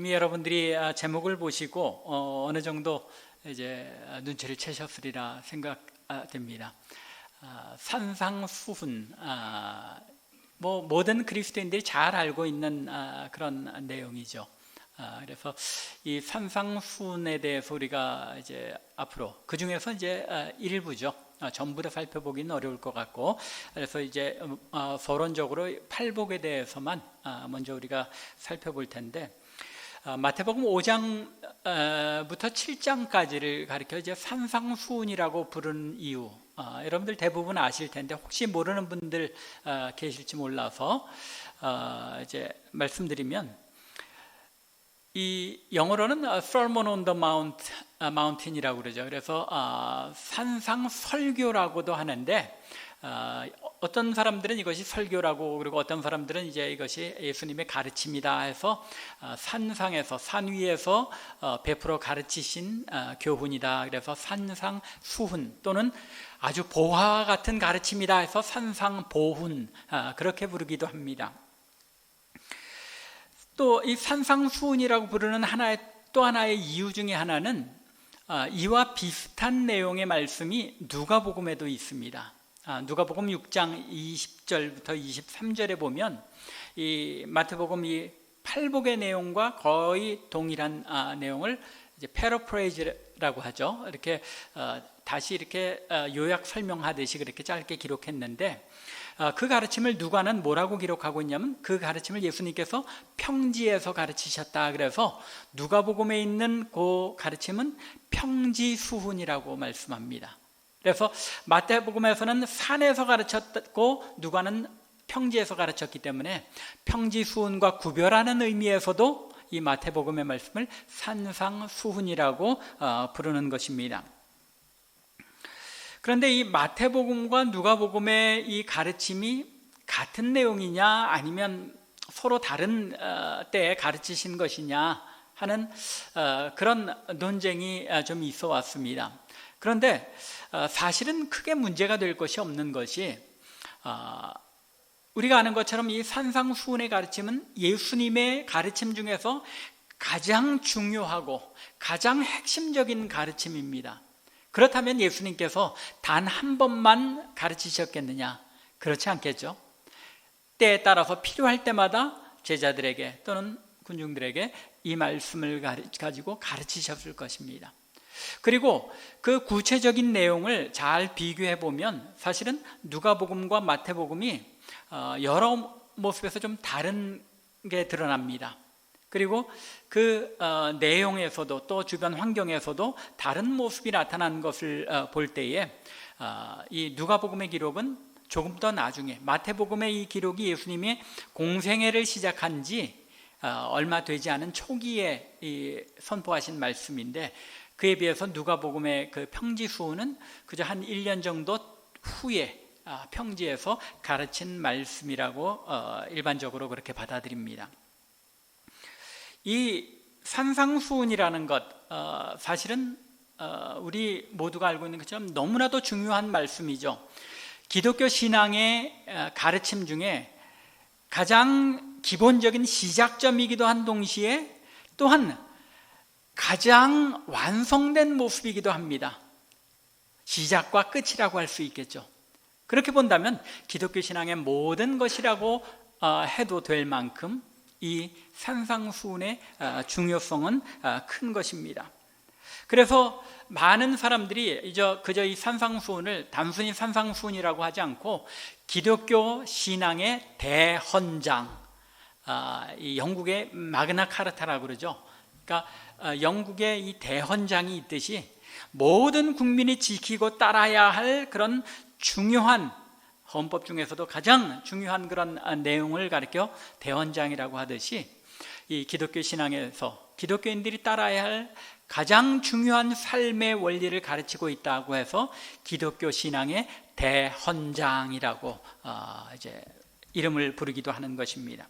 이미 여러분들이 제목을 보시고 어느 정도 이제 눈치를 채셨으리라 생각됩니다. 산상수훈, 뭐 모든 그리스도인들이 잘 알고 있는 그런 내용이죠. 그래서 이 산상수훈에 대해서 우리가 이제 앞으로 그 중에서 이제 일부죠. 전부 다 살펴보기는 어려울 것 같고, 그래서 이제 서론적으로 팔복에 대해서만 먼저 우리가 살펴볼 텐데, 마태복음 5장부터 7장까지를 가리켜 이제 산상수훈이라고 부르는 이유, 여러분들 대부분 아실 텐데 혹시 모르는 분들 계실지 몰라서 이제 말씀드리면, 이 영어로는 Sermon on the Mountain이라고 그러죠. 그래서 산상 설교라고도 하는데, 어떤 사람들은 이것이 설교라고, 그리고 어떤 사람들은 이제 이것이 예수님의 가르침이다 해서 산상에서, 산 위에서 베풀어 가르치신 교훈이다. 그래서 산상수훈 또는 아주 보화와 같은 가르침이다 해서 산상보훈, 그렇게 부르기도 합니다. 또 이 산상수훈이라고 부르는 또 하나의 이유 중에 하나는 이와 비슷한 내용의 말씀이 누가복음에도 있습니다. 누가복음 6장 20절부터 23절에 보면 이 마태복음 이 팔복의 내용과 거의 동일한 내용을 이제 패러프레이즈라고 하죠. 이렇게 다시 이렇게 요약 설명하듯이 그렇게 짧게 기록했는데, 그 가르침을 누가는 뭐라고 기록하고 있냐면, 그 가르침을 예수님께서 평지에서 가르치셨다. 그래서 누가복음에 있는 그 가르침은 평지수훈이라고 말씀합니다. 그래서 마태복음에서는 산에서 가르쳤고 누가는 평지에서 가르쳤기 때문에 평지수훈과 구별하는 의미에서도 이 마태복음의 말씀을 산상수훈이라고 부르는 것입니다. 그런데 이 마태복음과 누가복음의 이 가르침이 같은 내용이냐 아니면 서로 다른 때에 가르치신 것이냐 하는 그런 논쟁이 좀 있어 왔습니다. 그런데 사실은 크게 문제가 될 것이 없는 것이, 우리가 아는 것처럼 이 산상수훈의 가르침은 예수님의 가르침 중에서 가장 중요하고 가장 핵심적인 가르침입니다. 그렇다면 예수님께서 단 한 번만 가르치셨겠느냐? 그렇지 않겠죠. 때에 따라서 필요할 때마다 제자들에게 또는 군중들에게 이 말씀을 가지고 가르치셨을 것입니다. 그리고 그 구체적인 내용을 잘 비교해 보면 사실은 누가복음과 마태복음이 여러 모습에서 좀 다른 게 드러납니다. 그리고 그 내용에서도 또 주변 환경에서도 다른 모습이 나타난 것을 볼 때에 이 누가복음의 기록은 조금 더 나중에, 마태복음의 이 기록이 예수님이 공생애를 시작한 지 얼마 되지 않은 초기에 선포하신 말씀인데, 그에 비해서 누가복음의 그 평지수훈은 그저 한 1년 정도 후에 평지에서 가르친 말씀이라고 일반적으로 그렇게 받아들입니다. 이 산상수훈이라는 것, 사실은 우리 모두가 알고 있는 것처럼 너무나도 중요한 말씀이죠. 기독교 신앙의 가르침 중에 가장 기본적인 시작점이기도 한 동시에 또한 가장 완성된 모습이기도 합니다. 시작과 끝이라고 할 수 있겠죠. 그렇게 본다면 기독교 신앙의 모든 것이라고 해도 될 만큼 이 산상수훈의 중요성은 큰 것입니다. 그래서 많은 사람들이 그저 이 산상수훈을 단순히 산상수훈이라고 하지 않고 기독교 신앙의 대헌장, 이 영국의 마그나카르타라고 그러죠. 그러니까 영국의 이 대헌장이 있듯이 모든 국민이 지키고 따라야 할 그런 중요한, 헌법 중에서도 가장 중요한 그런 내용을 가리켜 대헌장이라고 하듯이, 이 기독교 신앙에서 기독교인들이 따라야 할 가장 중요한 삶의 원리를 가르치고 있다고 해서 기독교 신앙의 대헌장이라고 이제 이름을 부르기도 하는 것입니다.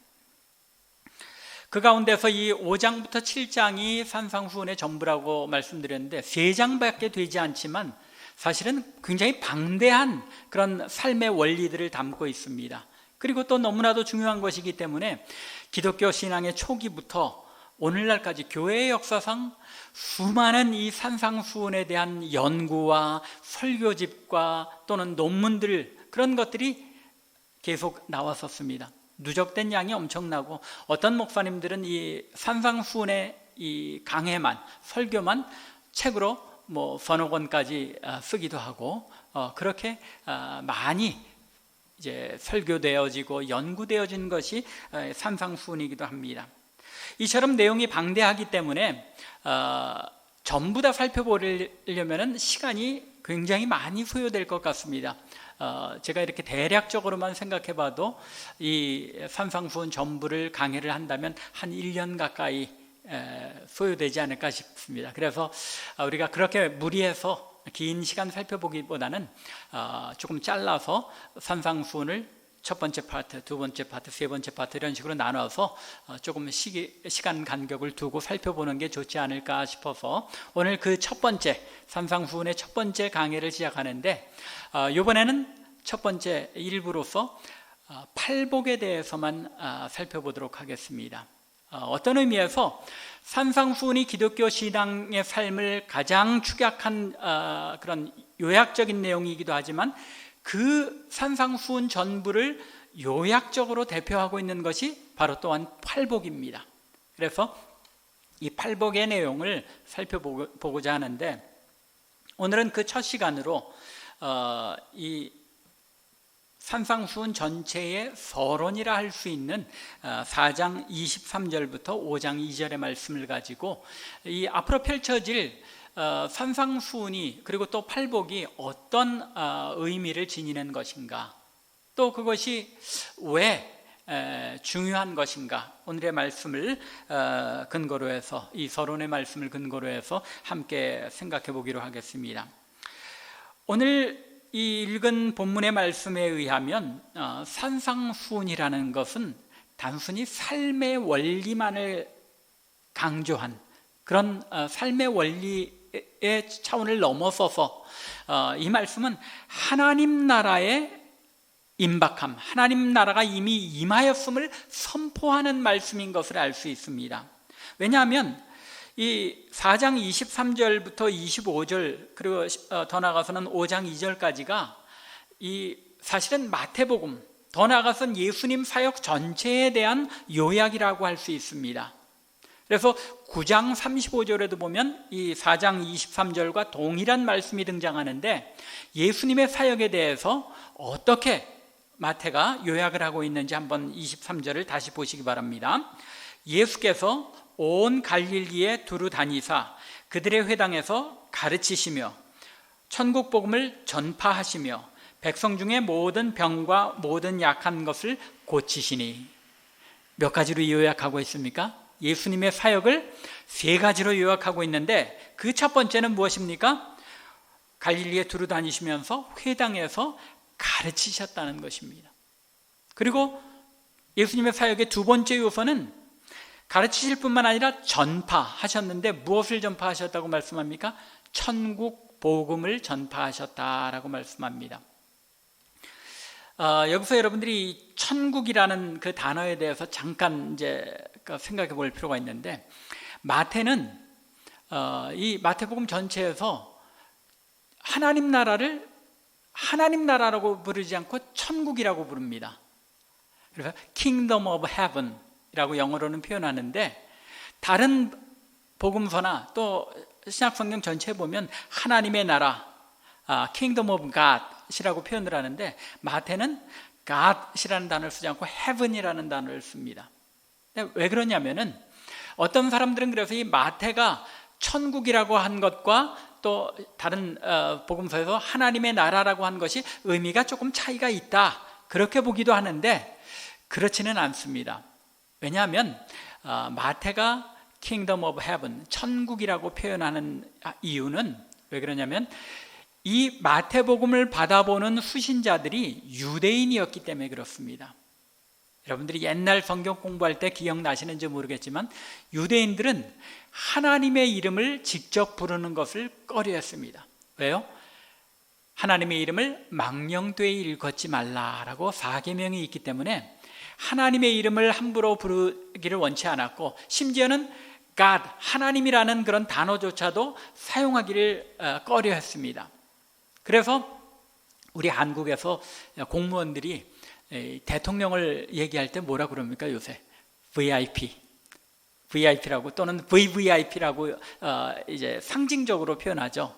그 가운데서 이 5장부터 7장이 산상수훈의 전부라고 말씀드렸는데, 3장밖에 되지 않지만 사실은 굉장히 방대한 그런 삶의 원리들을 담고 있습니다. 그리고 또 너무나도 중요한 것이기 때문에 기독교 신앙의 초기부터 오늘날까지 교회의 역사상 수많은 이 산상수훈에 대한 연구와 설교집과 또는 논문들, 그런 것들이 계속 나왔었습니다. 누적된 양이 엄청나고, 어떤 목사님들은 이 산상수훈의 이 강해만, 설교만 책으로 서너 권까지 쓰기도 하고, 그렇게 많이 이제 설교되어지고 연구되어진 것이 산상수훈이기도 합니다. 이처럼 내용이 방대하기 때문에 전부 다 살펴보려면 시간이 굉장히 많이 소요될 것 같습니다. 제가 이렇게 대략적으로만 생각해봐도 이 산상수훈 전부를 강해를 한다면 한 1년 가까이 소요되지 않을까 싶습니다. 그래서 우리가 그렇게 무리해서 긴 시간 살펴보기보다는 조금 잘라서 산상수훈을 첫 번째 파트, 두 번째 파트, 세 번째 파트 이런 식으로 나눠서 조금 시간 간격을 두고 살펴보는 게 좋지 않을까 싶어서 오늘 그 첫 번째 산상수훈의 첫 번째 강해를 시작하는데, 이번에는 첫 번째 일부로서 팔복에 대해서만 살펴보도록 하겠습니다. 어떤 의미에서 산상수훈이 기독교 신앙의 삶을 가장 축약한 그런 요약적인 내용이기도 하지만, 그 산상수훈 전부를 요약적으로 대표하고 있는 것이 바로 또한 팔복입니다. 그래서 이 팔복의 내용을 살펴보고자 하는데, 오늘은 그 첫 시간으로 이 산상수훈 전체의 서론이라 할 수 있는 4장 23절부터 5장 2절의 말씀을 가지고 이 앞으로 펼쳐질 산상수훈이, 그리고 또 팔복이 어떤 의미를 지니는 것인가, 또 그것이 왜 중요한 것인가, 오늘의 말씀을 근거로 해서, 이 서론의 말씀을 근거로 해서 함께 생각해 보기로 하겠습니다. 오늘 이 읽은 본문의 말씀에 의하면 산상수훈이라는 것은 단순히 삶의 원리만을 강조한 그런 삶의 원리의 차원을 넘어서서 이 말씀은 하나님 나라의 임박함, 하나님 나라가 이미 임하였음을 선포하는 말씀인 것을 알 수 있습니다. 왜냐하면 이 4장 23절부터 25절, 그리고 더 나아가서는 5장 2절까지가 이 사실은 마태복음, 더 나아가서는 예수님 사역 전체에 대한 요약이라고 할 수 있습니다. 그래서 9장 35절에도 보면 이 4장 23절과 동일한 말씀이 등장하는데, 예수님의 사역에 대해서 어떻게 마태가 요약을 하고 있는지 한번 23절을 다시 보시기 바랍니다. 예수께서 온 갈릴리에 두루 다니사 그들의 회당에서 가르치시며 천국 복음을 전파하시며 백성 중에 모든 병과 모든 약한 것을 고치시니. 몇 가지로 요약하고 있습니까? 예수님의 사역을 세 가지로 요약하고 있는데, 그 첫 번째는 무엇입니까? 갈릴리에 두루 다니시면서 회당에서 가르치셨다는 것입니다. 그리고 예수님의 사역의 두 번째 요소는 가르치실 뿐만 아니라 전파하셨는데, 무엇을 전파하셨다고 말씀합니까? 천국 복음을 전파하셨다라고 말씀합니다. 여기서 여러분들이 천국이라는 그 단어에 대해서 잠깐 이제 생각해 볼 필요가 있는데, 마태는 이 마태복음 전체에서 하나님 나라를 하나님 나라라고 부르지 않고 천국이라고 부릅니다. 그래서 Kingdom of Heaven 이라고 영어로는 표현하는데, 다른 복음서나 또 신약성경 전체에 보면 하나님의 나라, Kingdom of God이라고 표현을 하는데, 마태는 God이라는 단어를 쓰지 않고 Heaven이라는 단어를 씁니다. 왜 그러냐면은, 어떤 사람들은 그래서 이 마태가 천국이라고 한 것과 또 다른 복음서에서 하나님의 나라라고 한 것이 의미가 조금 차이가 있다, 그렇게 보기도 하는데, 그렇지는 않습니다. 왜냐하면 마태가 Kingdom of Heaven, 천국이라고 표현하는 이유는 왜 그러냐면, 이 마태복음을 받아보는 수신자들이 유대인이었기 때문에 그렇습니다. 여러분들이 옛날 성경 공부할 때 기억나시는지 모르겠지만, 유대인들은 하나님의 이름을 직접 부르는 것을 꺼려했습니다. 왜요? 하나님의 이름을 망령되이 일컫지 말라라고 사계명이 있기 때문에 하나님의 이름을 함부로 부르기를 원치 않았고, 심지어는 God, 하나님이라는 그런 단어조차도 사용하기를 꺼려했습니다. 그래서 우리 한국에서 공무원들이 대통령을 얘기할 때 뭐라 그럽니까? 요새 VIP라고 또는 VVIP라고 이제 상징적으로 표현하죠.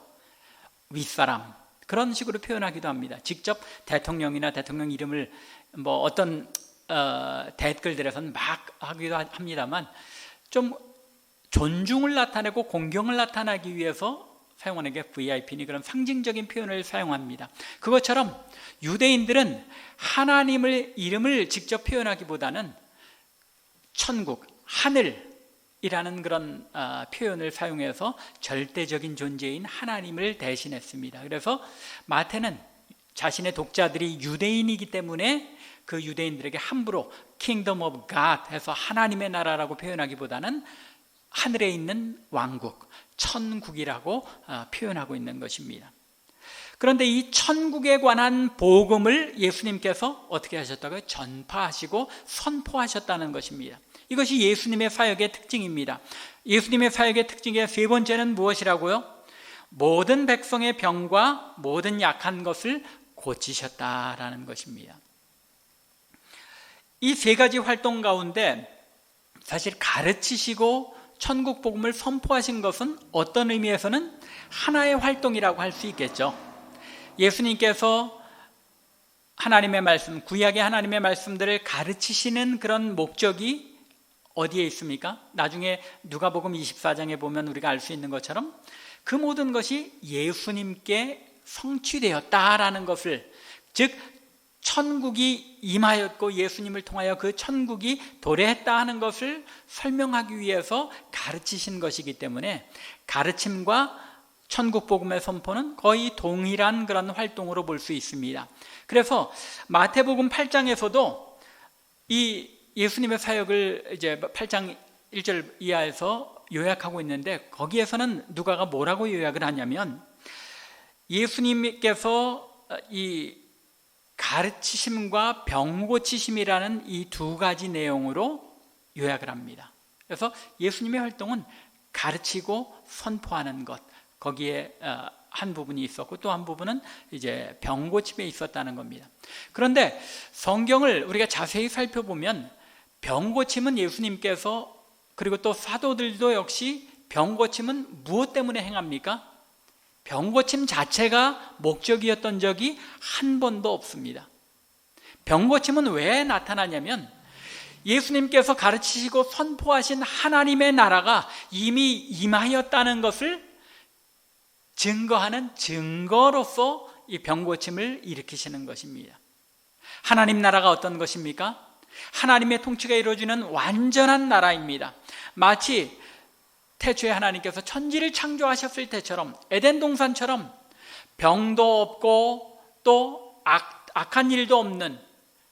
윗사람, 그런 식으로 표현하기도 합니다. 직접 대통령이나 대통령 이름을 뭐 어떤 댓글들에서는 막 하기도 합니다만, 좀 존중을 나타내고 공경을 나타내기 위해서 사용하는 게 VIP니 그런 상징적인 표현을 사용합니다. 그것처럼 유대인들은 하나님의 이름을 직접 표현하기보다는 천국, 하늘이라는 그런 표현을 사용해서 절대적인 존재인 하나님을 대신했습니다. 그래서 마태는 자신의 독자들이 유대인이기 때문에 그 유대인들에게 함부로 Kingdom of God 해서 하나님의 나라라고 표현하기보다는 하늘에 있는 왕국, 천국이라고 표현하고 있는 것입니다. 그런데 이 천국에 관한 복음을 예수님께서 어떻게 하셨다고요? 전파하시고 선포하셨다는 것입니다. 이것이 예수님의 사역의 특징입니다. 예수님의 사역의 특징의 세 번째는 무엇이라고요? 모든 백성의 병과 모든 약한 것을 고치셨다라는 것입니다. 이 세 가지 활동 가운데 사실 가르치시고 천국 복음을 선포하신 것은 어떤 의미에서는 하나의 활동이라고 할 수 있겠죠. 예수님께서 하나님의 말씀, 구약의 하나님의 말씀들을 가르치시는 그런 목적이 어디에 있습니까? 나중에 누가복음 24장에 보면 우리가 알 수 있는 것처럼 그 모든 것이 예수님께 성취되었다라는 것을, 즉 천국이 임하였고 예수님을 통하여 그 천국이 도래했다 하는 것을 설명하기 위해서 가르치신 것이기 때문에 가르침과 천국 복음의 선포는 거의 동일한 그런 활동으로 볼 수 있습니다. 그래서 마태복음 8장에서도 이 예수님의 사역을 이제 8장 1절 이하에서 요약하고 있는데, 거기에서는 누가가 뭐라고 요약을 하냐면 예수님께서 이 가르치심과 병 고치심이라는 이 두 가지 내용으로 요약을 합니다. 그래서 예수님의 활동은 가르치고 선포하는 것, 거기에 한 부분이 있었고 또 한 부분은 이제 병 고침에 있었다는 겁니다. 그런데 성경을 우리가 자세히 살펴보면 병 고침은 예수님께서, 그리고 또 사도들도 역시 병 고침은 무엇 때문에 행합니까? 병 고침 자체가 목적이었던 적이 한 번도 없습니다. 병 고침은 왜 나타나냐면 예수님께서 가르치시고 선포하신 하나님의 나라가 이미 임하였다는 것을 증거하는 증거로서 이 병 고침을 일으키시는 것입니다. 하나님 나라가 어떤 것입니까? 하나님의 통치가 이루어지는 완전한 나라입니다. 마치 태초에 하나님께서 천지를 창조하셨을 때처럼, 에덴 동산처럼 병도 없고 또 악한 일도 없는,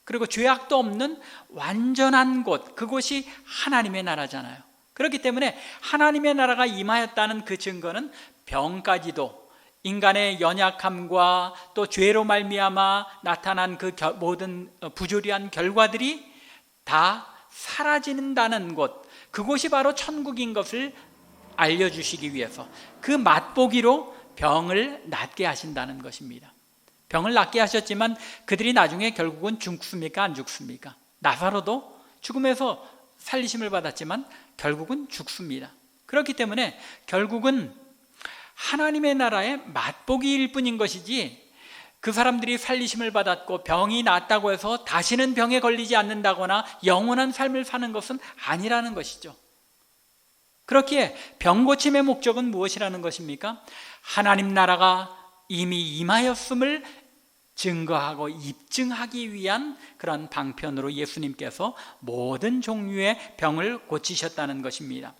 그리고 죄악도 없는 완전한 곳, 그곳이 하나님의 나라잖아요. 그렇기 때문에 하나님의 나라가 임하였다는 그 증거는 병까지도, 인간의 연약함과 또 죄로 말미암아 나타난 그 모든 부조리한 결과들이 다 사라진다는 곳, 그곳이 바로 천국인 것을 알려주시기 위해서 그 맛보기로 병을 낫게 하신다는 것입니다. 병을 낫게 하셨지만 그들이 나중에 결국은 죽습니까? 안 죽습니까? 나사로도 죽음에서 살리심을 받았지만 결국은 죽습니다. 그렇기 때문에 결국은 하나님의 나라의 맛보기일 뿐인 것이지, 그 사람들이 살리심을 받았고 병이 낫다고 해서 다시는 병에 걸리지 않는다거나 영원한 삶을 사는 것은 아니라는 것이죠. 그렇기에 병 고침의 목적은 무엇이라는 것입니까? 하나님 나라가 이미 임하였음을 증거하고 입증하기 위한 그런 방편으로 예수님께서 모든 종류의 병을 고치셨다는 것입니다.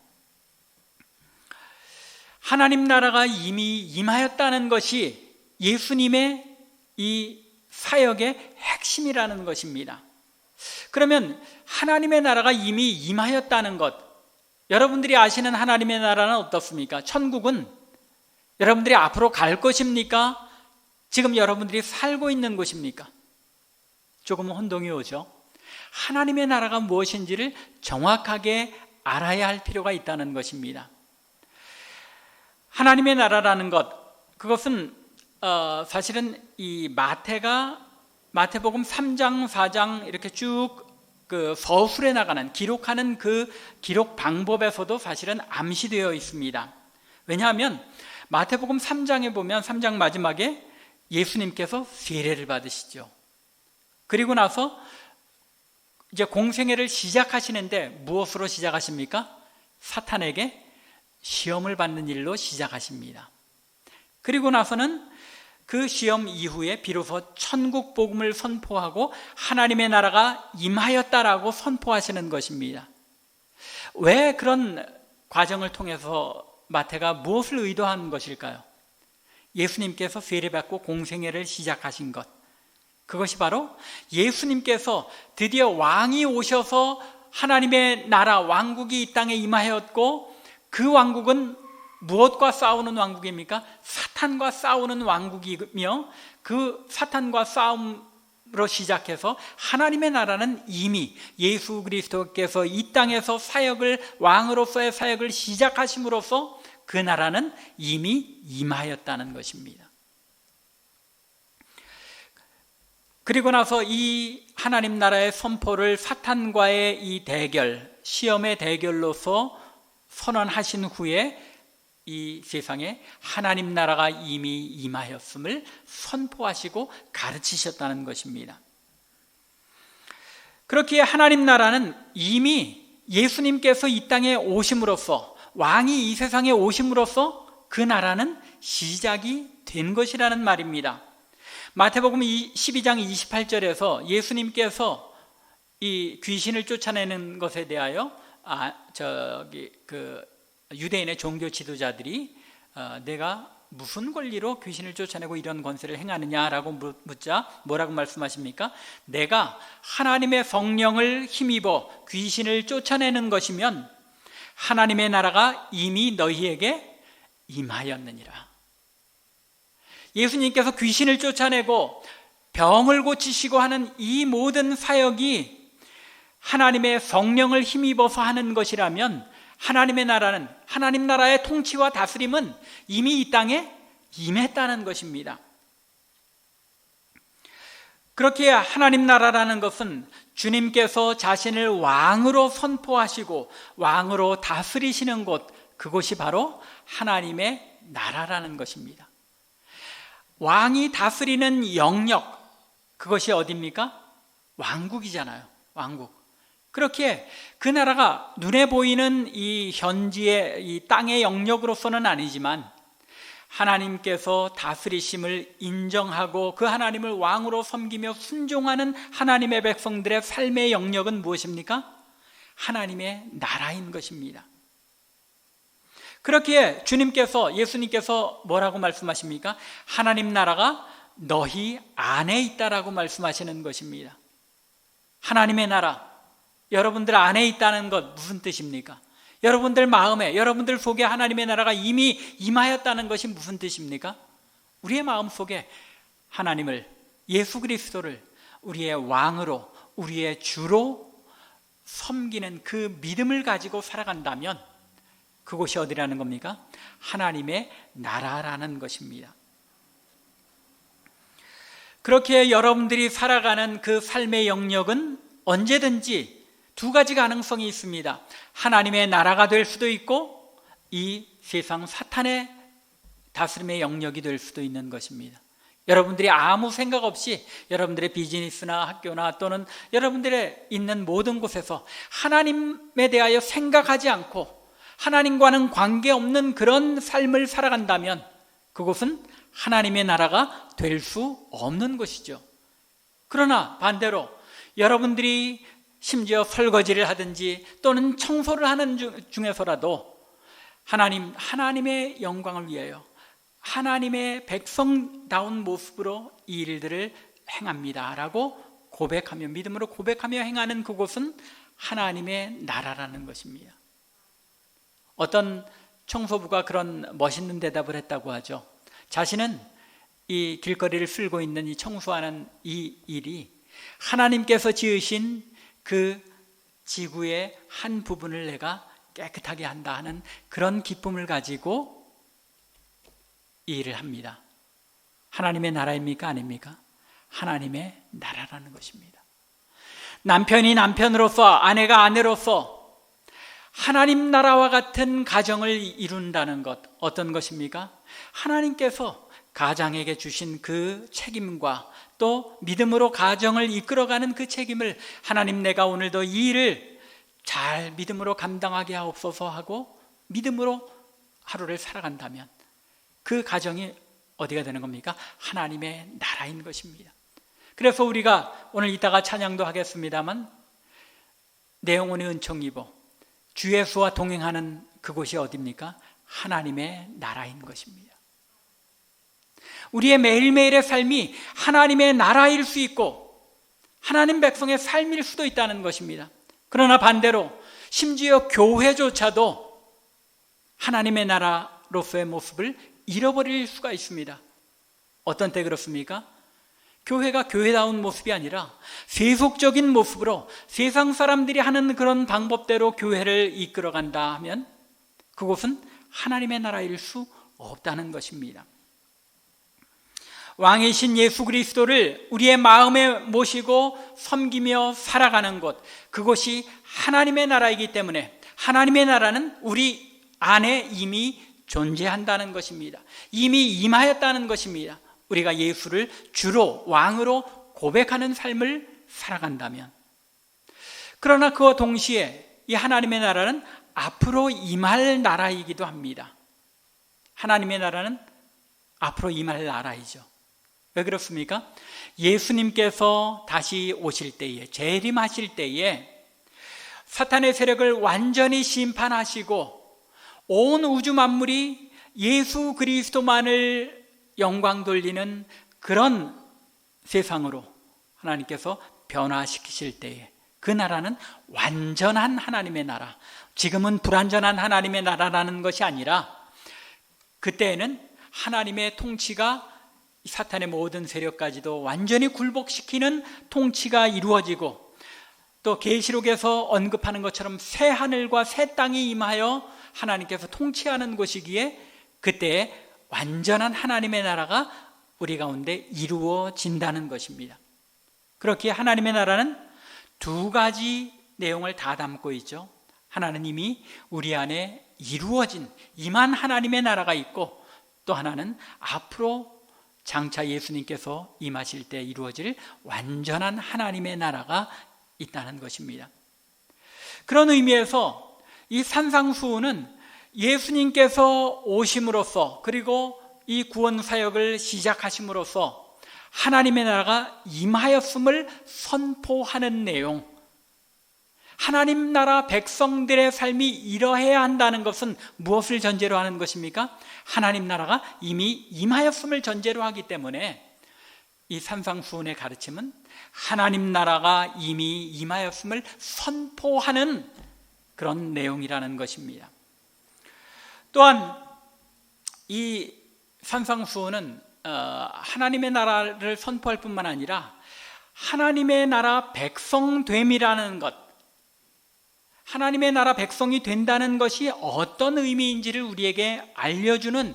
하나님 나라가 이미 임하였다는 것이 예수님의 이 사역의 핵심이라는 것입니다. 그러면 하나님의 나라가 이미 임하였다는 것, 여러분들이 아시는 하나님의 나라는 어떻습니까? 천국은 여러분들이 앞으로 갈 것입니까? 지금 여러분들이 살고 있는 곳입니까? 조금 혼동이 오죠. 하나님의 나라가 무엇인지를 정확하게 알아야 할 필요가 있다는 것입니다. 하나님의 나라라는 것, 그것은 사실은 이 마태복음 3장, 4장 이렇게 쭉 그 서술해 나가는, 기록하는 그 기록 방법에서도 사실은 암시되어 있습니다. 왜냐하면 마태복음 3장에 보면 3장 마지막에 예수님께서 세례를 받으시죠. 그리고 나서 이제 공생애를 시작하시는데 무엇으로 시작하십니까? 사탄에게 시험을 받는 일로 시작하십니다. 그리고 나서는 그 시험 이후에 비로소 천국 복음을 선포하고 하나님의 나라가 임하였다라고 선포하시는 것입니다. 왜 그런 과정을 통해서 마태가 무엇을 의도한 것일까요? 예수님께서 세례받고 공생애를 시작하신 것, 그것이 바로 예수님께서 드디어 왕이 오셔서 하나님의 나라, 왕국이 이 땅에 임하였고, 그 왕국은 무엇과 싸우는 왕국입니까? 사탄과 싸우는 왕국이며, 그 사탄과 싸움으로 시작해서 하나님의 나라는 이미 예수 그리스도께서 이 땅에서 왕으로서의 사역을 시작하심으로써 그 나라는 이미 임하였다는 것입니다. 그리고 나서 이 하나님 나라의 선포를 사탄과의 이 대결, 시험의 대결로서 선언하신 후에 이 세상에 하나님 나라가 이미 임하였음을 선포하시고 가르치셨다는 것입니다. 그렇기에 하나님 나라는 이미 예수님께서 이 땅에 오심으로써, 왕이 이 세상에 오심으로써 그 나라는 시작이 된 것이라는 말입니다. 마태복음 12장 28절에서 예수님께서 이 귀신을 쫓아내는 것에 대하여 유대인의 종교 지도자들이 내가 무슨 권리로 귀신을 쫓아내고 이런 권세를 행하느냐라고 묻자 뭐라고 말씀하십니까? 내가 하나님의 성령을 힘입어 귀신을 쫓아내는 것이면 하나님의 나라가 이미 너희에게 임하였느니라. 예수님께서 귀신을 쫓아내고 병을 고치시고 하는 이 모든 사역이 하나님의 성령을 힘입어서 하는 것이라면 하나님의 나라는, 하나님 나라의 통치와 다스림은 이미 이 땅에 임했다는 것입니다. 그렇게 하나님 나라라는 것은 주님께서 자신을 왕으로 선포하시고 왕으로 다스리시는 곳, 그곳이 바로 하나님의 나라라는 것입니다. 왕이 다스리는 영역, 그것이 어디입니까? 왕국이잖아요. 왕국. 그렇게 그 나라가 눈에 보이는 이 현지의 이 땅의 영역으로서는 아니지만 하나님께서 다스리심을 인정하고 그 하나님을 왕으로 섬기며 순종하는 하나님의 백성들의 삶의 영역은 무엇입니까? 하나님의 나라인 것입니다. 그렇기에 예수님께서 뭐라고 말씀하십니까? 하나님 나라가 너희 안에 있다라고 말씀하시는 것입니다. 하나님의 나라, 여러분들 안에 있다는 것 무슨 뜻입니까? 여러분들 마음에, 여러분들 속에 하나님의 나라가 이미 임하였다는 것이 무슨 뜻입니까? 우리의 마음 속에 하나님을, 예수 그리스도를 우리의 왕으로, 우리의 주로 섬기는 그 믿음을 가지고 살아간다면 그곳이 어디라는 겁니까? 하나님의 나라라는 것입니다. 그렇게 여러분들이 살아가는 그 삶의 영역은 언제든지 두 가지 가능성이 있습니다. 하나님의 나라가 될 수도 있고 이 세상 사탄의 다스림의 영역이 될 수도 있는 것입니다. 여러분들이 아무 생각 없이 여러분들의 비즈니스나 학교나 또는 여러분들의 있는 모든 곳에서 하나님에 대하여 생각하지 않고 하나님과는 관계없는 그런 삶을 살아간다면 그곳은 하나님의 나라가 될 수 없는 것이죠. 그러나 반대로 여러분들이 심지어 설거지를 하든지 또는 청소를 하는 중에서라도 하나님의 영광을 위하여 하나님의 백성다운 모습으로 이 일들을 행합니다 라고 고백하며, 믿음으로 고백하며 행하는 그곳은 하나님의 나라라는 것입니다. 어떤 청소부가 그런 멋있는 대답을 했다고 하죠. 자신은 이 길거리를 쓸고 있는 이 청소하는 이 일이 하나님께서 지으신 그 지구의 한 부분을 내가 깨끗하게 한다 하는 그런 기쁨을 가지고 이 일을 합니다. 하나님의 나라입니까? 아닙니까? 하나님의 나라라는 것입니다. 남편이 남편으로서, 아내가 아내로서 하나님 나라와 같은 가정을 이룬다는 것, 어떤 것입니까? 하나님께서 가장에게 주신 그 책임과 또 믿음으로 가정을 이끌어가는 그 책임을 하나님, 내가 오늘도 이 일을 잘 믿음으로 감당하게 하옵소서 하고 믿음으로 하루를 살아간다면 그 가정이 어디가 되는 겁니까? 하나님의 나라인 것입니다. 그래서 우리가 오늘 이따가 찬양도 하겠습니다만 내 영혼의 은총 입어 주 예수와 동행하는 그곳이 어디입니까? 하나님의 나라인 것입니다. 우리의 매일매일의 삶이 하나님의 나라일 수 있고 하나님 백성의 삶일 수도 있다는 것입니다. 그러나 반대로 심지어 교회조차도 하나님의 나라로서의 모습을 잃어버릴 수가 있습니다. 어떤 때 그렇습니까? 교회가 교회다운 모습이 아니라 세속적인 모습으로 세상 사람들이 하는 그런 방법대로 교회를 이끌어간다 하면 그곳은 하나님의 나라일 수 없다는 것입니다. 왕이신 예수 그리스도를 우리의 마음에 모시고 섬기며 살아가는 곳, 그곳이 하나님의 나라이기 때문에 하나님의 나라는 우리 안에 이미 존재한다는 것입니다. 이미 임하였다는 것입니다. 우리가 예수를 주로 왕으로 고백하는 삶을 살아간다면. 그러나 그와 동시에 이 하나님의 나라는 앞으로 임할 나라이기도 합니다. 하나님의 나라는 앞으로 임할 나라이죠. 왜 그렇습니까? 예수님께서 다시 오실 때에, 재림하실 때에 사탄의 세력을 완전히 심판하시고 온 우주 만물이 예수 그리스도만을 영광 돌리는 그런 세상으로 하나님께서 변화시키실 때에 그 나라는 완전한 하나님의 나라, 지금은 불완전한 하나님의 나라라는 것이 아니라 그때에는 하나님의 통치가 사탄의 모든 세력까지도 완전히 굴복시키는 통치가 이루어지고 또 계시록에서 언급하는 것처럼 새 하늘과 새 땅이 임하여 하나님께서 통치하는 곳이기에 그때 완전한 하나님의 나라가 우리 가운데 이루어진다는 것입니다. 그렇게 하나님의 나라는 두 가지 내용을 다 담고 있죠. 하나는 이미 우리 안에 이루어진 임한 하나님의 나라가 있고 또 하나는 앞으로 장차 예수님께서 임하실 때 이루어질 완전한 하나님의 나라가 있다는 것입니다. 그런 의미에서 이 산상수훈은 예수님께서 오심으로써 그리고 이 구원 사역을 시작하심으로써 하나님의 나라가 임하였음을 선포하는 내용, 하나님 나라 백성들의 삶이 이러해야 한다는 것은 무엇을 전제로 하는 것입니까? 하나님 나라가 이미 임하였음을 전제로 하기 때문에 이 산상수훈의 가르침은 하나님 나라가 이미 임하였음을 선포하는 그런 내용이라는 것입니다. 또한 이 산상수훈은 하나님의 나라를 선포할 뿐만 아니라 하나님의 나라 백성됨이라는 것, 하나님의 나라 백성이 된다는 것이 어떤 의미인지를 우리에게 알려주는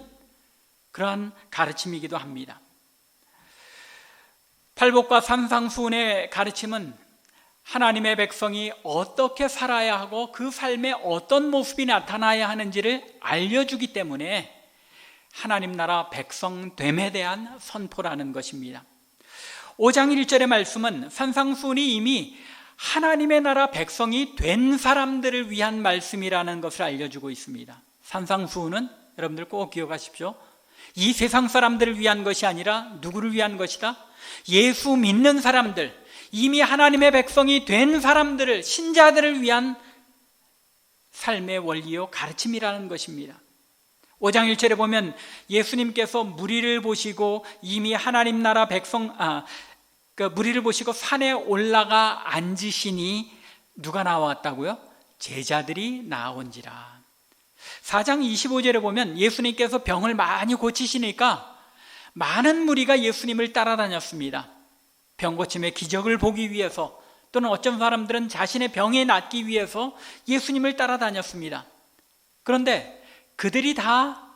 그러한 가르침이기도 합니다. 팔복과 산상수훈의 가르침은 하나님의 백성이 어떻게 살아야 하고 그 삶에 어떤 모습이 나타나야 하는지를 알려주기 때문에 하나님 나라 백성됨에 대한 선포라는 것입니다. 5장 1절의 말씀은 산상수훈이 이미 하나님의 나라 백성이 된 사람들을 위한 말씀이라는 것을 알려주고 있습니다. 산상수훈은 여러분들 꼭 기억하십시오. 이 세상 사람들을 위한 것이 아니라 누구를 위한 것이다? 예수 믿는 사람들, 이미 하나님의 백성이 된 사람들을, 신자들을 위한 삶의 원리요 가르침이라는 것입니다. 5장 1절에 보면 예수님께서 무리를 보시고 이미 하나님 나라 백성 무리를 보시고 산에 올라가 앉으시니 누가 나왔다고요? 제자들이 나온지라. 4장 25절에 보면 예수님께서 병을 많이 고치시니까 많은 무리가 예수님을 따라다녔습니다. 병 고침의 기적을 보기 위해서 또는 어떤 사람들은 자신의 병에 낫기 위해서 예수님을 따라다녔습니다. 그런데 그들이 다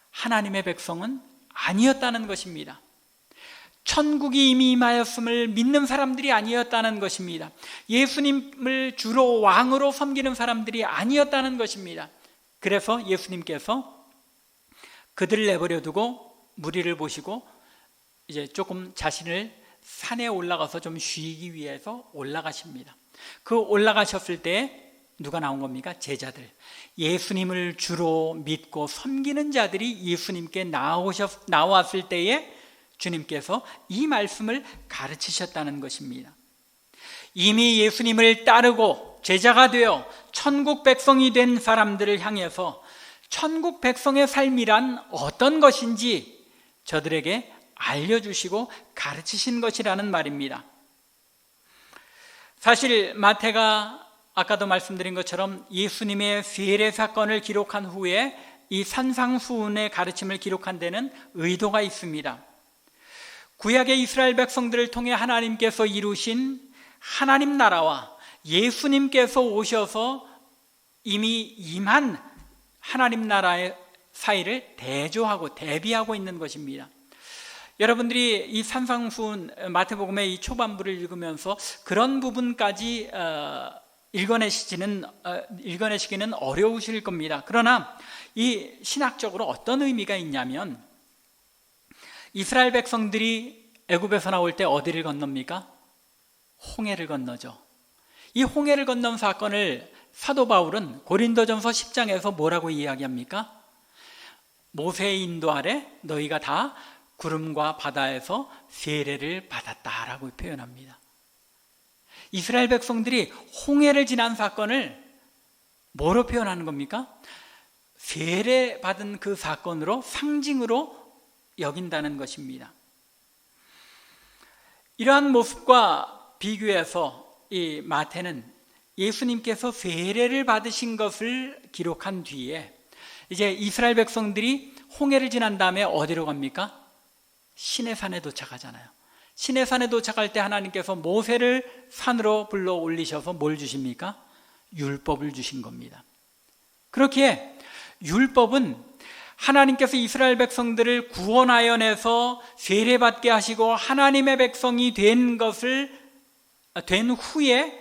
하나님의 백성은 아니었다는 것입니다. 천국이 이미 임하였음을 믿는 사람들이 아니었다는 것입니다. 예수님을 주로 왕으로 섬기는 사람들이 아니었다는 것입니다. 그래서 예수님께서 그들을 내버려 두고 무리를 보시고 이제 조금 자신을 산에 올라가서 좀 쉬기 위해서 올라가십니다. 그 올라가셨을 때 누가 나온 겁니까? 제자들. 예수님을 주로 믿고 섬기는 자들이 예수님께 나왔을 때에 주님께서 이 말씀을 가르치셨다는 것입니다. 이미 예수님을 따르고 제자가 되어 천국 백성이 된 사람들을 향해서 천국 백성의 삶이란 어떤 것인지 저들에게 알려주시고 가르치신 것이라는 말입니다. 사실 마태가 아까도 말씀드린 것처럼 예수님의 세례 사건을 기록한 후에 이 산상수훈의 가르침을 기록한 데는 의도가 있습니다. 구약의 이스라엘 백성들을 통해 하나님께서 이루신 하나님 나라와 예수님께서 오셔서 이미 임한 하나님 나라의 사이를 대조하고 대비하고 있는 것입니다. 여러분들이 이 산상수훈 마태복음의 이 초반부를 읽으면서 그런 부분까지 읽어내시기는 어려우실 겁니다. 그러나 이 신학적으로 어떤 의미가 있냐면 이스라엘 백성들이 애굽에서 나올 때 어디를 건넙니까? 홍해를 건너죠. 이 홍해를 건넌 사건을 사도 바울은 고린도전서 10장에서 뭐라고 이야기합니까? 모세의 인도 아래 너희가 다 구름과 바다에서 세례를 받았다라고 표현합니다. 이스라엘 백성들이 홍해를 지난 사건을 뭐로 표현하는 겁니까? 세례 받은 그 사건으로 상징으로 여긴다는 것입니다. 이러한 모습과 비교해서 이 마태는 예수님께서 세례를 받으신 것을 기록한 뒤에 이제 이스라엘 백성들이 홍해를 지난 다음에 어디로 갑니까? 시내산에 도착하잖아요. 시내산에 도착할 때 하나님께서 모세를 산으로 불러 올리셔서 뭘 주십니까? 율법을 주신 겁니다. 그렇게 율법은 하나님께서 이스라엘 백성들을 구원하여 내서 세례받게 하시고 하나님의 백성이 된 후에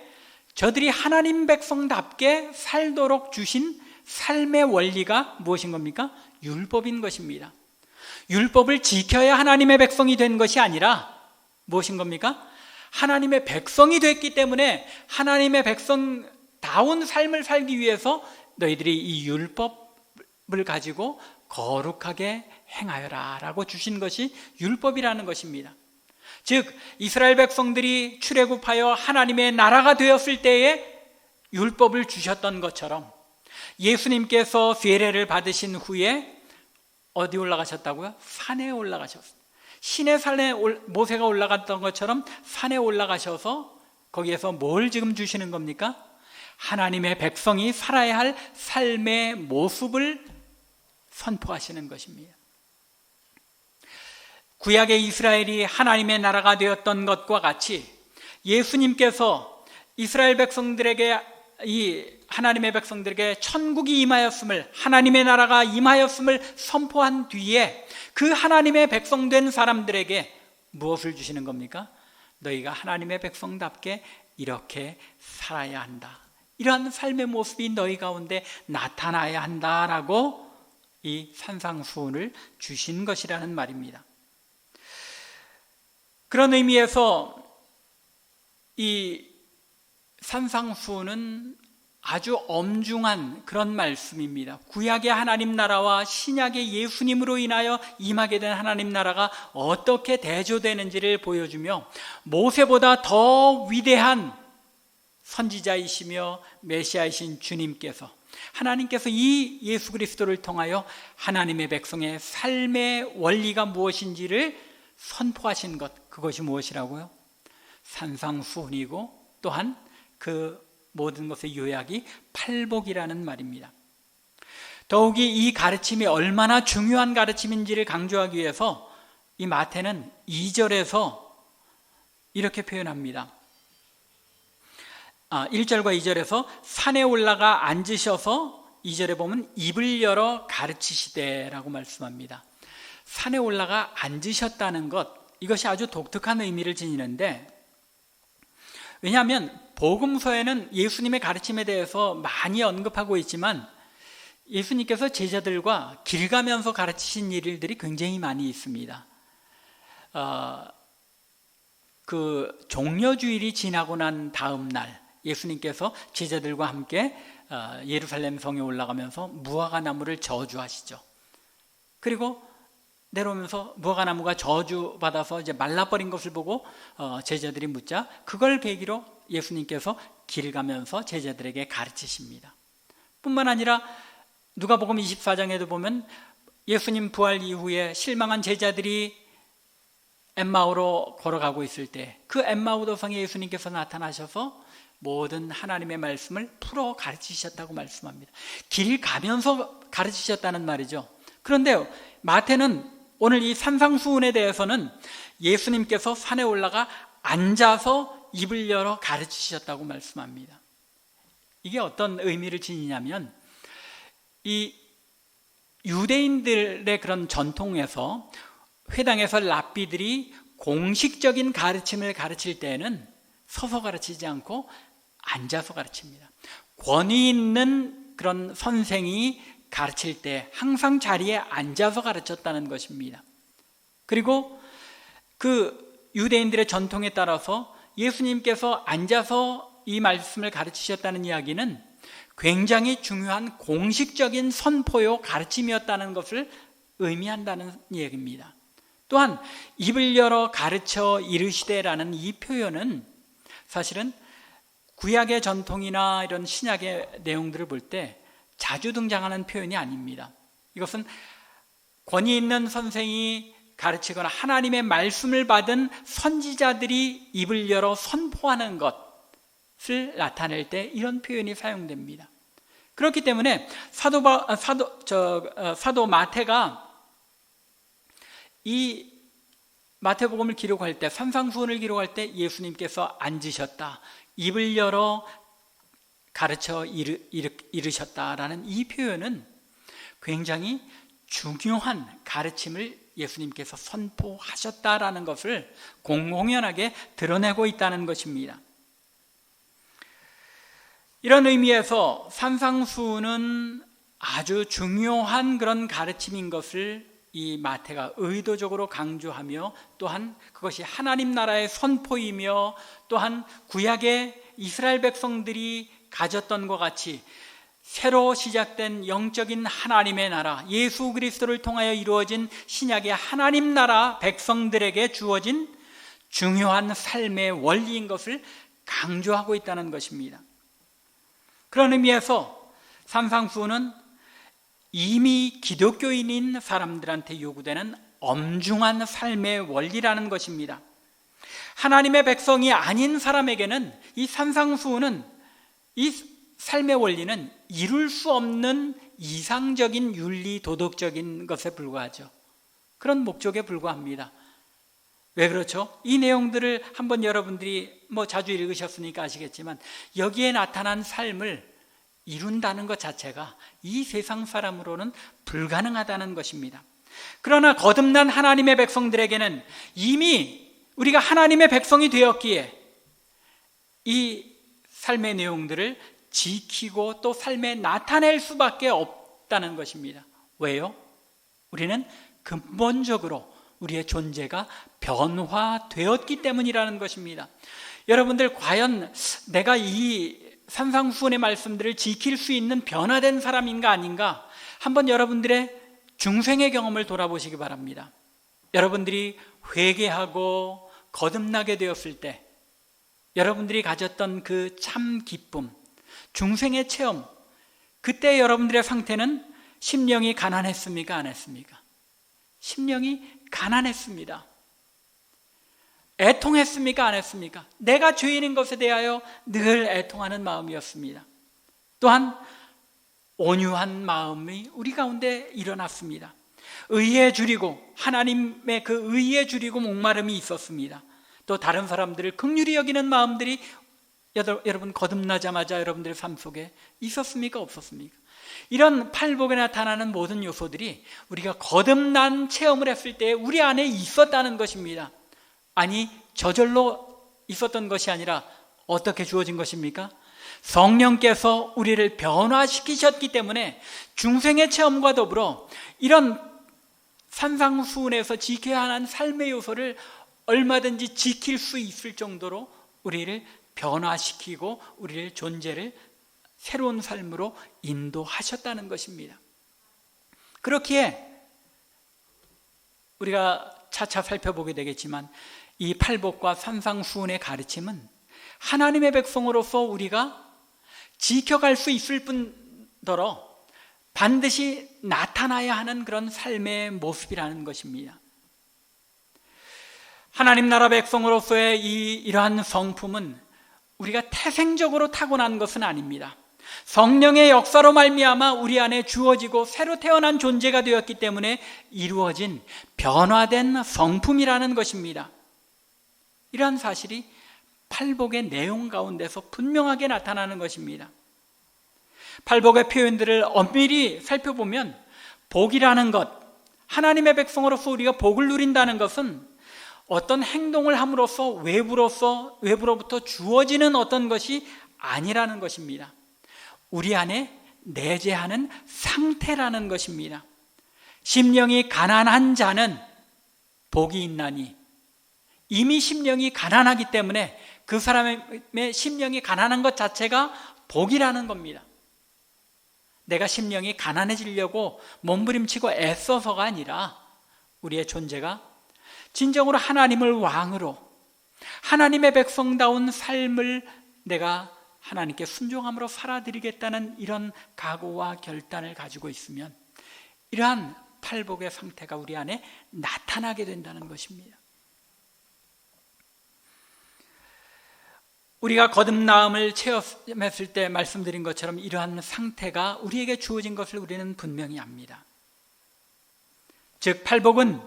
저들이 하나님 백성답게 살도록 주신 삶의 원리가 무엇인 겁니까? 율법인 것입니다. 율법을 지켜야 하나님의 백성이 된 것이 아니라 무엇인 겁니까? 하나님의 백성이 됐기 때문에 하나님의 백성다운 삶을 살기 위해서 너희들이 이 율법을 가지고 거룩하게 행하여라 라고 주신 것이 율법이라는 것입니다. 즉 이스라엘 백성들이 출애굽하여 하나님의 나라가 되었을 때에 율법을 주셨던 것처럼 예수님께서 세례를 받으신 후에 어디 올라가셨다고요? 산에 올라가셨어요. 시내산에 모세가 올라갔던 것처럼 산에 올라가셔서 거기에서 뭘 지금 주시는 겁니까? 하나님의 백성이 살아야 할 삶의 모습을 선포하시는 것입니다. 구약의 이스라엘이 하나님의 나라가 되었던 것과 같이 예수님께서 이스라엘 백성들에게 하나님의 백성들에게 천국이 임하였음을, 하나님의 나라가 임하였음을 선포한 뒤에 그 하나님의 백성된 사람들에게 무엇을 주시는 겁니까? 너희가 하나님의 백성답게 이렇게 살아야 한다. 이러한 삶의 모습이 너희 가운데 나타나야 한다라고 이 산상수훈을 주신 것이라는 말입니다. 그런 의미에서 이 산상수훈은 아주 엄중한 그런 말씀입니다. 구약의 하나님 나라와 신약의 예수님으로 인하여 임하게 된 하나님 나라가 어떻게 대조되는지를 보여주며 모세보다 더 위대한 선지자이시며 메시아이신 주님께서, 하나님께서 이 예수 그리스도를 통하여 하나님의 백성의 삶의 원리가 무엇인지를 선포하신 것, 그것이 무엇이라고요? 산상수훈이고 또한 그 모든 것의 요약이 팔복이라는 말입니다. 더욱이 이 가르침이 얼마나 중요한 가르침인지를 강조하기 위해서 이 마태는 2절에서 이렇게 표현합니다. 1절과 2절에서 산에 올라가 앉으셔서 2절에 보면 입을 열어 가르치시되라고 말씀합니다. 산에 올라가 앉으셨다는 것, 이것이 아주 독특한 의미를 지니는데, 왜냐하면 복음서에는 예수님의 가르침에 대해서 많이 언급하고 있지만 예수님께서 제자들과 길 가면서 가르치신 일들이 굉장히 많이 있습니다. 그 종려주일이 지나고 난 다음 날 예수님께서 제자들과 함께 예루살렘 성에 올라가면서 무화과나무를 저주하시죠. 그리고 내려오면서 무화과나무가 저주받아서 이제 말라버린 것을 보고 제자들이 묻자 그걸 계기로 예수님께서 길 가면서 제자들에게 가르치십니다. 뿐만 아니라 누가복음 24장에도 보면 예수님 부활 이후에 실망한 제자들이 엠마오로 걸어가고 있을 때 그 엠마오 도성에 예수님께서 나타나셔서 모든 하나님의 말씀을 풀어 가르치셨다고 말씀합니다. 길 가면서 가르치셨다는 말이죠. 그런데 마태는 오늘 이 산상수훈에 대해서는 예수님께서 산에 올라가 앉아서 입을 열어 가르치셨다고 말씀합니다. 이게 어떤 의미를 지니냐면 이 유대인들의 그런 전통에서 회당에서 랍비들이 공식적인 가르침을 가르칠 때에는 서서 가르치지 않고 앉아서 가르칩니다. 권위 있는 그런 선생이 가르칠 때 항상 자리에 앉아서 가르쳤다는 것입니다. 그리고 그 유대인들의 전통에 따라서 예수님께서 앉아서 이 말씀을 가르치셨다는 이야기는 굉장히 중요한 공식적인 선포요 가르침이었다는 것을 의미한다는 얘기입니다. 또한 입을 열어 가르쳐 이르시되라는 이 표현은 사실은 구약의 전통이나 이런 신약의 내용들을 볼 때 자주 등장하는 표현이 아닙니다. 이것은 권위 있는 선생이 가르치거나 하나님의 말씀을 받은 선지자들이 입을 열어 선포하는 것을 나타낼 때 이런 표현이 사용됩니다. 그렇기 때문에 사도 마태가 이 마태복음을 기록할 때, 산상수훈을 기록할 때 예수님께서 앉으셨다, 입을 열어 가르쳐 이르셨다라는 이 표현은 굉장히 중요한 가르침을 예수님께서 선포하셨다라는 것을 공공연하게 드러내고 있다는 것입니다. 이런 의미에서 산상수훈은 아주 중요한 그런 가르침인 것을 이 마태가 의도적으로 강조하며, 또한 그것이 하나님 나라의 선포이며, 또한 구약의 이스라엘 백성들이 가졌던 것 같이 새로 시작된 영적인 하나님의 나라, 예수 그리스도를 통하여 이루어진 신약의 하나님 나라 백성들에게 주어진 중요한 삶의 원리인 것을 강조하고 있다는 것입니다. 그런 의미에서 산상수훈은 이미 기독교인인 사람들한테 요구되는 엄중한 삶의 원리라는 것입니다. 하나님의 백성이 아닌 사람에게는 이 산상수훈은, 이 삶의 원리는 이룰 수 없는 이상적인 윤리 도덕적인 것에 불과하죠. 그런 목적에 불과합니다. 왜 그렇죠? 이 내용들을 한번 여러분들이 자주 읽으셨으니까 아시겠지만 여기에 나타난 삶을 이룬다는 것 자체가 이 세상 사람으로는 불가능하다는 것입니다. 그러나 거듭난 하나님의 백성들에게는 이미 우리가 하나님의 백성이 되었기에 이 삶의 내용들을 지키고 또 삶에 나타낼 수밖에 없다는 것입니다. 왜요? 우리는 근본적으로 우리의 존재가 변화되었기 때문이라는 것입니다. 여러분들, 과연 내가 이 산상수훈의 말씀들을 지킬 수 있는 변화된 사람인가 아닌가, 한번 여러분들의 중생의 경험을 돌아보시기 바랍니다. 여러분들이 회개하고 거듭나게 되었을 때 여러분들이 가졌던 그 참 기쁨, 중생의 체험, 그때 여러분들의 상태는 심령이 가난했습니까? 안 했습니까? 심령이 가난했습니다. 애통했습니까? 안 했습니까? 내가 죄인인 것에 대하여 늘 애통하는 마음이었습니다. 또한 온유한 마음이 우리 가운데 일어났습니다. 의에 주리고, 하나님의 그 의에 주리고 목마름이 있었습니다. 또 다른 사람들을 긍휼히 여기는 마음들이 여러분 거듭나자마자 여러분들의 삶 속에 있었습니까? 없었습니까? 이런 팔복에 나타나는 모든 요소들이 우리가 거듭난 체험을 했을 때 우리 안에 있었다는 것입니다. 아니, 저절로 있었던 것이 아니라 어떻게 주어진 것입니까? 성령께서 우리를 변화시키셨기 때문에 중생의 체험과 더불어 이런 산상수훈에서 지켜야 하는 삶의 요소를 얼마든지 지킬 수 있을 정도로 우리를 변화시키고 우리의 존재를 새로운 삶으로 인도하셨다는 것입니다. 그렇기에 우리가 차차 살펴보게 되겠지만 이 팔복과 산상수훈의 가르침은 하나님의 백성으로서 우리가 지켜갈 수 있을 뿐더러 반드시 나타나야 하는 그런 삶의 모습이라는 것입니다. 하나님 나라 백성으로서의 이러한 성품은 우리가 태생적으로 타고난 것은 아닙니다. 성령의 역사로 말미암아 우리 안에 주어지고 새로 태어난 존재가 되었기 때문에 이루어진 변화된 성품이라는 것입니다. 이러한 사실이 팔복의 내용 가운데서 분명하게 나타나는 것입니다. 팔복의 표현들을 엄밀히 살펴보면 복이라는 것, 하나님의 백성으로서 우리가 복을 누린다는 것은 어떤 행동을 함으로써 외부로부터 주어지는 어떤 것이 아니라는 것입니다. 우리 안에 내재하는 상태라는 것입니다. 심령이 가난한 자는 복이 있나니, 이미 심령이 가난하기 때문에 그 사람의 심령이 가난한 것 자체가 복이라는 겁니다. 내가 심령이 가난해지려고 몸부림치고 애써서가 아니라 우리의 존재가 진정으로 하나님을 왕으로 하나님의 백성다운 삶을 내가 하나님께 순종함으로 살아드리겠다는 이런 각오와 결단을 가지고 있으면 이러한 팔복의 상태가 우리 안에 나타나게 된다는 것입니다. 우리가 거듭나음을 체험했을 때 말씀드린 것처럼 이러한 상태가 우리에게 주어진 것을 우리는 분명히 압니다. 즉 팔복은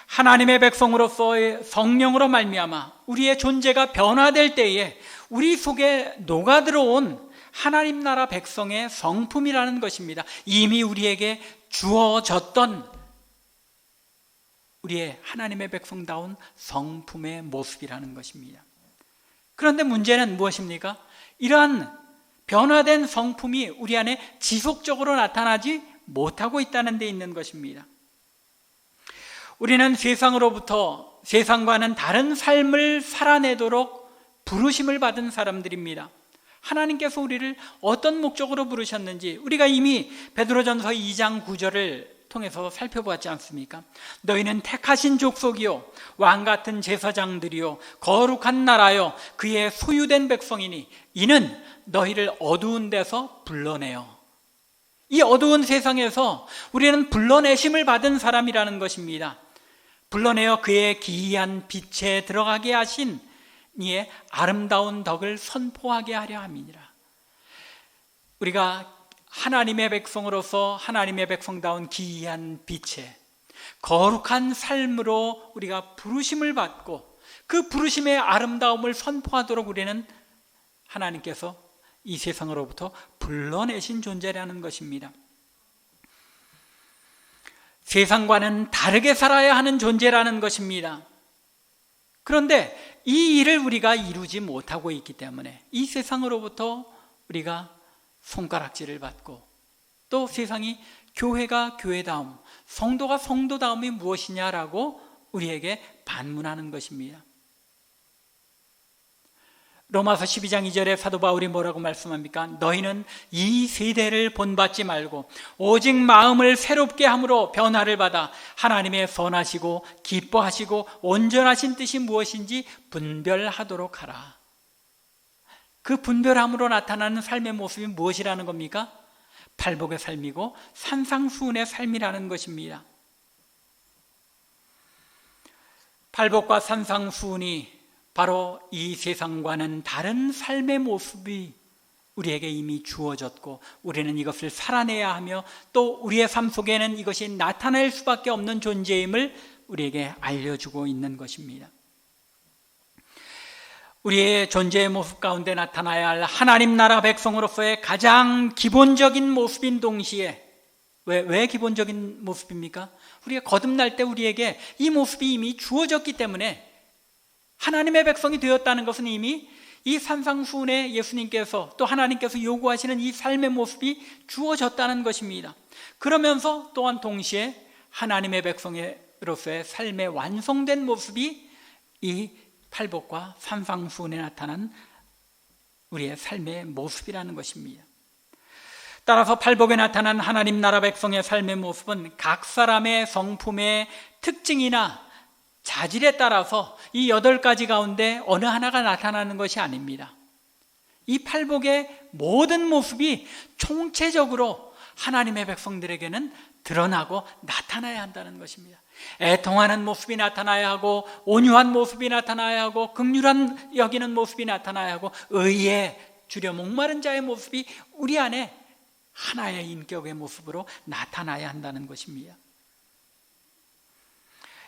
하나님의 백성으로서의 성령으로 말미암아 우리의 존재가 변화될 때에 우리 속에 녹아들어온 하나님 나라 백성의 성품이라는 것입니다. 이미 우리에게 주어졌던 우리의 하나님의 백성다운 성품의 모습이라는 것입니다. 그런데 문제는 무엇입니까? 이러한 변화된 성품이 우리 안에 지속적으로 나타나지 못하고 있다는 데 있는 것입니다. 우리는 세상과는 다른 삶을 살아내도록 부르심을 받은 사람들입니다. 하나님께서 우리를 어떤 목적으로 부르셨는지 우리가 이미 베드로전서 2장 9절을 통해서 살펴보았지 않습니까? 너희는 택하신 족속이요 왕같은 제사장들이요 거룩한 나라요 그의 소유된 백성이니 이는 너희를 어두운 데서 불러내요. 이 어두운 세상에서 우리는 불러내심을 받은 사람이라는 것입니다. 불러내어 그의 기이한 빛에 들어가게 하신 이의 아름다운 덕을 선포하게 하려 함이니라. 우리가 하나님의 백성으로서 하나님의 백성다운 기이한 빛에 거룩한 삶으로 우리가 부르심을 받고 그 부르심의 아름다움을 선포하도록 우리는 하나님께서 이 세상으로부터 불러내신 존재라는 것입니다. 세상과는 다르게 살아야 하는 존재라는 것입니다. 그런데 이 일을 우리가 이루지 못하고 있기 때문에 이 세상으로부터 우리가 손가락질을 받고 또 세상이 교회가 교회다움, 성도가 성도다움이 무엇이냐라고 우리에게 반문하는 것입니다. 로마서 12장 2절에 사도 바울이 뭐라고 말씀합니까? 너희는 이 세대를 본받지 말고 오직 마음을 새롭게 함으로 변화를 받아 하나님의 선하시고 기뻐하시고 온전하신 뜻이 무엇인지 분별하도록 하라. 그 분별함으로 나타나는 삶의 모습이 무엇이라는 겁니까? 팔복의 삶이고 산상수훈의 삶이라는 것입니다. 팔복과 산상수훈이 바로 이 세상과는 다른 삶의 모습이 우리에게 이미 주어졌고 우리는 이것을 살아내야 하며 또 우리의 삶 속에는 이것이 나타날 수밖에 없는 존재임을 우리에게 알려주고 있는 것입니다. 우리의 존재의 모습 가운데 나타나야 할 하나님 나라 백성으로서의 가장 기본적인 모습인 동시에, 왜 기본적인 모습입니까? 우리가 거듭날 때 우리에게 이 모습이 이미 주어졌기 때문에, 하나님의 백성이 되었다는 것은 이미 이 산상수훈에 예수님께서 또 하나님께서 요구하시는 이 삶의 모습이 주어졌다는 것입니다. 그러면서 또한 동시에 하나님의 백성으로서의 삶의 완성된 모습이 이 팔복과 산상수훈에 나타난 우리의 삶의 모습이라는 것입니다. 따라서 팔복에 나타난 하나님 나라 백성의 삶의 모습은 각 사람의 성품의 특징이나 자질에 따라서 이 8가지 가운데 어느 하나가 나타나는 것이 아닙니다. 이 팔복의 모든 모습이 총체적으로 하나님의 백성들에게는 드러나고 나타나야 한다는 것입니다. 애통하는 모습이 나타나야 하고, 온유한 모습이 나타나야 하고, 긍휼한 여기는 모습이 나타나야 하고, 의에 주려 목마른 자의 모습이 우리 안에 하나의 인격의 모습으로 나타나야 한다는 것입니다.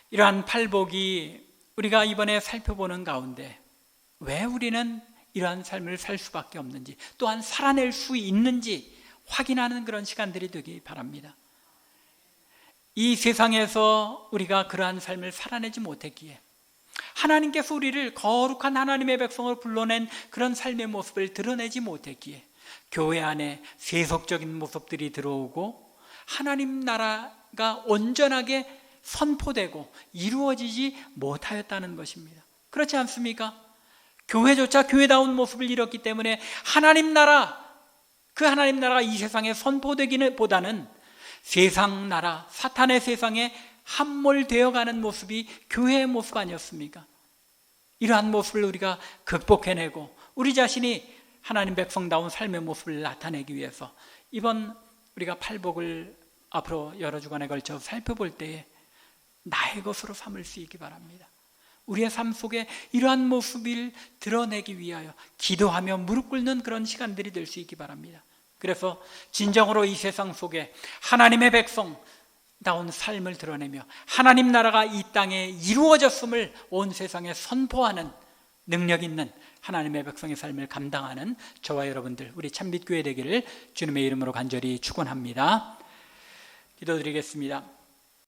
이러한 팔복이 우리가 이번에 살펴보는 가운데 왜 우리는 이러한 삶을 살 수밖에 없는지, 또한 살아낼 수 있는지 확인하는 그런 시간들이 되기 바랍니다. 이 세상에서 우리가 그러한 삶을 살아내지 못했기에, 하나님께서 우리를 거룩한 하나님의 백성으로 불러낸 그런 삶의 모습을 드러내지 못했기에 교회 안에 세속적인 모습들이 들어오고 하나님 나라가 온전하게 선포되고 이루어지지 못하였다는 것입니다. 그렇지 않습니까? 교회조차 교회다운 모습을 잃었기 때문에 하나님 나라, 그 하나님 나라가 이 세상에 선포되기는 보다는 세상 나라, 사탄의 세상에 함몰되어가는 모습이 교회의 모습 아니었습니까? 이러한 모습을 우리가 극복해내고 우리 자신이 하나님 백성다운 삶의 모습을 나타내기 위해서 이번 우리가 팔복을 앞으로 여러 주간에 걸쳐 살펴볼 때에 나의 것으로 삼을 수 있기 바랍니다. 우리의 삶 속에 이러한 모습을 드러내기 위하여 기도하며 무릎 꿇는 그런 시간들이 될 수 있기 바랍니다. 그래서 진정으로 이 세상 속에 하나님의 백성다운 삶을 드러내며 하나님 나라가 이 땅에 이루어졌음을 온 세상에 선포하는 능력 있는 하나님의 백성의 삶을 감당하는 저와 여러분들, 우리 참빛교회 되기를 주님의 이름으로 간절히 축원합니다. 기도드리겠습니다.